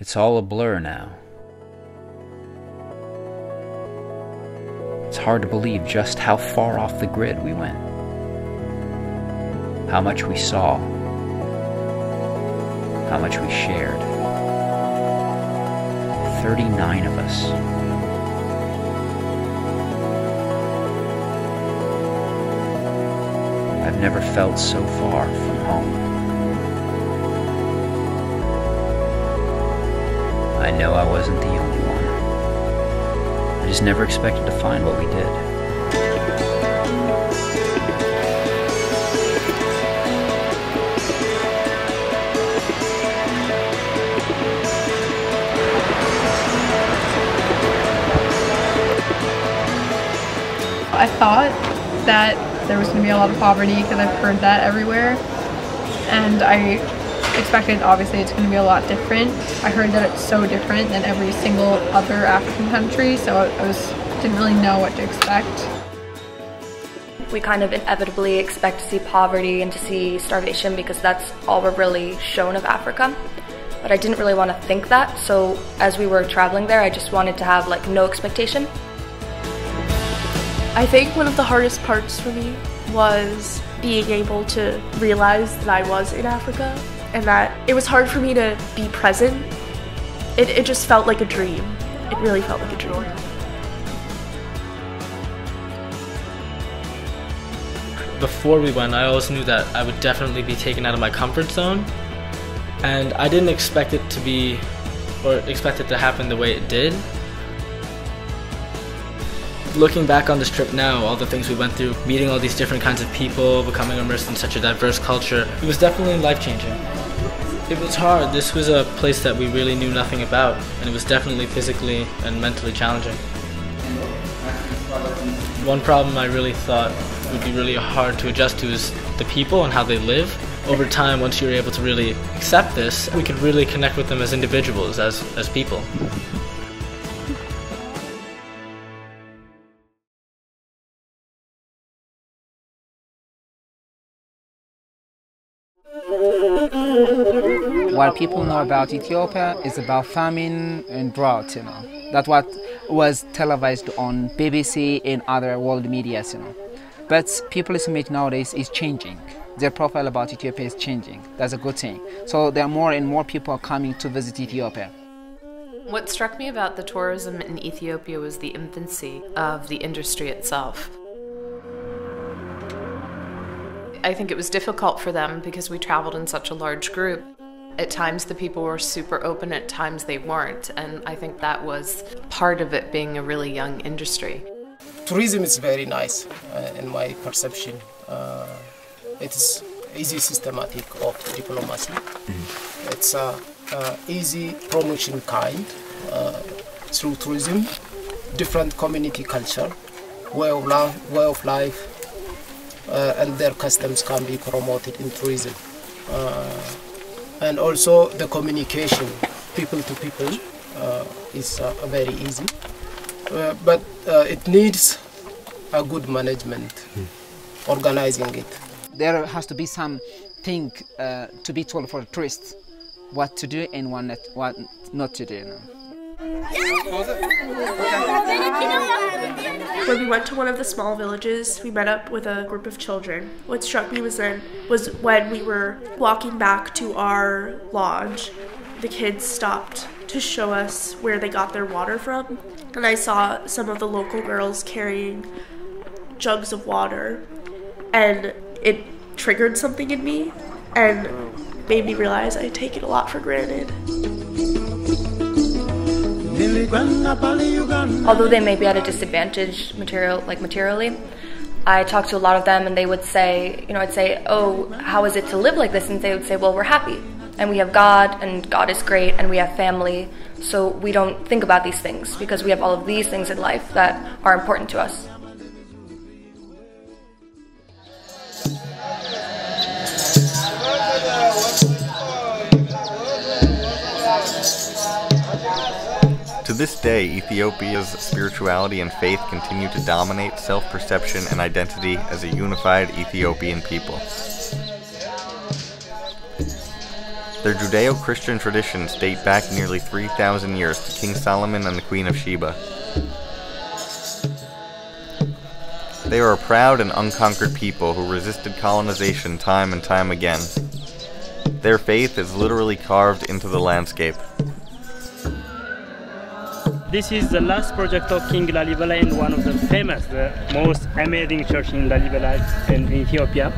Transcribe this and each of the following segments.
It's all a blur now. It's hard to believe just how far off the grid we went. How much we saw. How much we shared. 39 of us. I've never felt so far from home. I know I wasn't the only one. I just never expected to find what we did. I thought that there was going to be a lot of poverty because I've heard that everywhere, and I expected obviously it's going to be a lot different. I heard that it's so different than every single other African country, so I didn't really know what to expect. We kind of inevitably expect to see poverty and to see starvation because that's all we're really shown of Africa. But I didn't really want to think that, so as we were traveling there, I just wanted to have like no expectation. I think one of the hardest parts for me was being able to realize that I was in Africa and that it was hard for me to be present. It just felt like a dream. It really felt like a dream. Before we went, I always knew that I would definitely be taken out of my comfort zone, and I didn't expect it to be, or expect it to happen the way it did. Looking back on this trip now, all the things we went through, meeting all these different kinds of people, becoming immersed in such a diverse culture, it was definitely life-changing. It was hard. This was a place that we really knew nothing about, and it was definitely physically and mentally challenging. One problem I really thought would be really hard to adjust to is the people and how they live. Over time, once you're able to really accept this, we could really connect with them as individuals, as people. What people know about Ethiopia is about famine and drought, That's what was televised on BBC and other world media, But people's image nowadays is changing. Their profile about Ethiopia is changing. That's a good thing. So there are more and more people coming to visit Ethiopia. What struck me about the tourism in Ethiopia was the infancy of the industry itself. I think it was difficult for them because we traveled in such a large group. At times the people were super open, at times they weren't, and I think that was part of it being a really young industry. Tourism is very nice in my perception. It's easy systematic of diplomacy. It's easy promotion kind through tourism, different community culture, way of life, and their customs can be promoted in tourism. And also the communication, people to people, is very easy. But it needs a good management, organizing it. There has to be something to be told for tourists, what to do and what not to do. When we went to one of the small villages, we met up with a group of children. What struck me was when we were walking back to our lodge, the kids stopped to show us where they got their water from. And I saw some of the local girls carrying jugs of water, and it triggered something in me and made me realize I take it a lot for granted. Although they may be at a disadvantage materially, I talked to a lot of them and they would say, I'd say, oh, how is it to live like this? And they would say, well, we're happy. And we have God, and God is great, and we have family. So we don't think about these things because we have all of these things in life that are important to us. To this day, Ethiopia's spirituality and faith continue to dominate self-perception and identity as a unified Ethiopian people. Their Judeo-Christian traditions date back nearly 3,000 years to King Solomon and the Queen of Sheba. They are a proud and unconquered people who resisted colonization time and time again. Their faith is literally carved into the landscape. This is the last project of King Lalibela in one of the famous, the most amazing church in Lalibela in Ethiopia.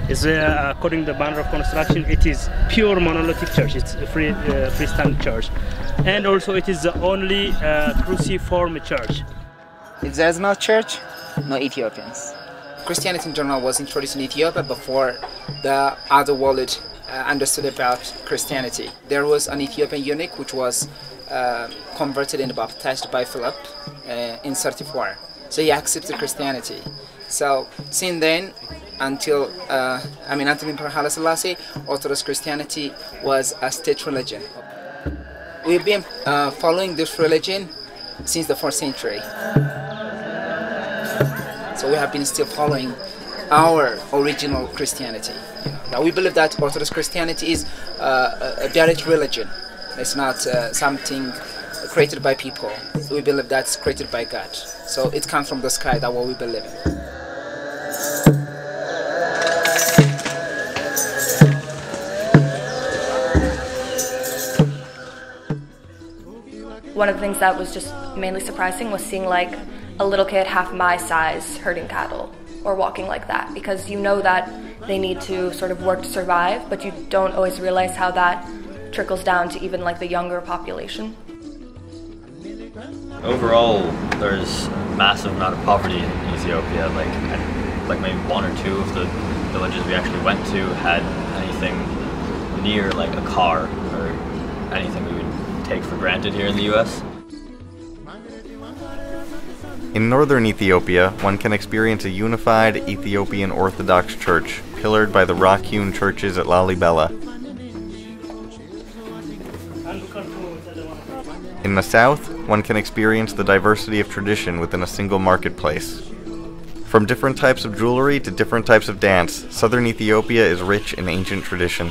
It's, according to the manner of construction, it is pure monolithic church. It's a freestanding church. And also it is the only cruciform church. If there's no church, no Ethiopians. Christianity in general was introduced in Ethiopia before the other world understood about Christianity. There was an Ethiopian eunuch which was converted and baptized by Philip in 34. So he accepted Christianity. So since then, until Emperor Haile Selassie, Orthodox Christianity was a state religion. We've been following this religion since the 4th century. So we have been still following our original Christianity. Now we believe that Orthodox Christianity is a direct religion. It's not something created by people. We believe that's created by God. So it comes from the sky, that's what we believe in. One of the things that was just mainly surprising was seeing like a little kid half my size herding cattle or walking like that, because you know that they need to sort of work to survive, but you don't always realize how that trickles down to even like the younger population. Overall, there's a massive amount of poverty in Ethiopia. Like maybe one or two of the villages we actually went to had anything near like a car or anything we would take for granted here in the US. In northern Ethiopia, one can experience a unified Ethiopian Orthodox Church, pillared by the rock-hewn churches at Lalibela. In the south, one can experience the diversity of tradition within a single marketplace. From different types of jewelry to different types of dance, southern Ethiopia is rich in ancient tradition.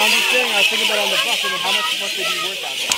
I'm just saying, I was thinking about on the bus, and how much must they be worth out there?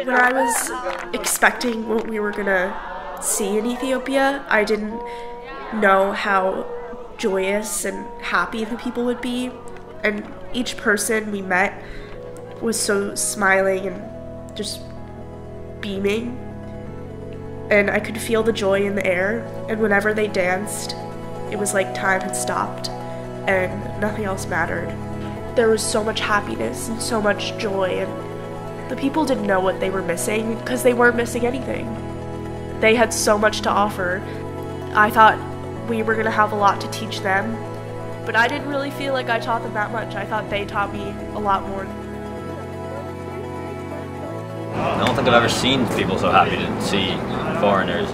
When I was expecting what we were gonna see in Ethiopia, I didn't know how joyous and happy the people would be, and each person we met was so smiling and just beaming, and I could feel the joy in the air, and whenever they danced, it was like time had stopped and nothing else mattered. There was so much happiness and so much joy, and the people didn't know what they were missing because they weren't missing anything. They had so much to offer. I thought we were going to have a lot to teach them, but I didn't really feel like I taught them that much. I thought they taught me a lot more. I don't think I've ever seen people so happy to see foreigners.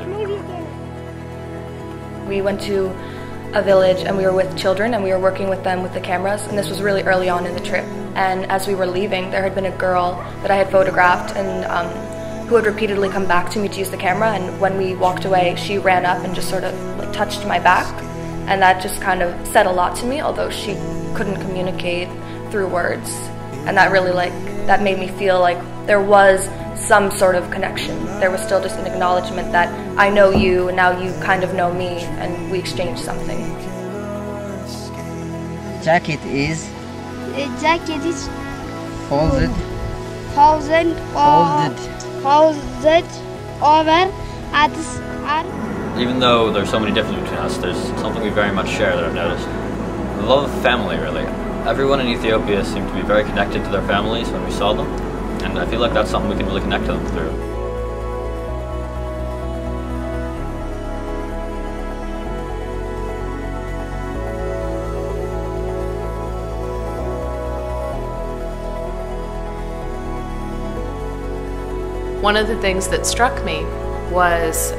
We went to a village and we were with children and we were working with them with the cameras, and this was really early on in the trip. And as we were leaving, there had been a girl that I had photographed and who had repeatedly come back to me to use the camera, and when we walked away, she ran up and just sort of like touched my back, and that just kind of said a lot to me, although she couldn't communicate through words. and that really that made me feel like there was some sort of connection. There was still just an acknowledgement that I know you and now you kind of know me and we exchanged something. Jacket is folded over at this arm. Even though there's so many differences between us, there's something we very much share that I've noticed. The love of family, really. Everyone in Ethiopia seemed to be very connected to their families when we saw them, and I feel like that's something we can really connect to them through. One of the things that struck me was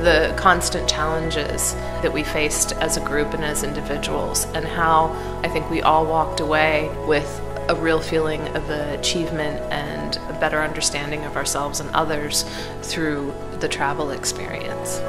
the constant challenges that we faced as a group and as individuals, and how I think we all walked away with a real feeling of achievement and a better understanding of ourselves and others through the travel experience.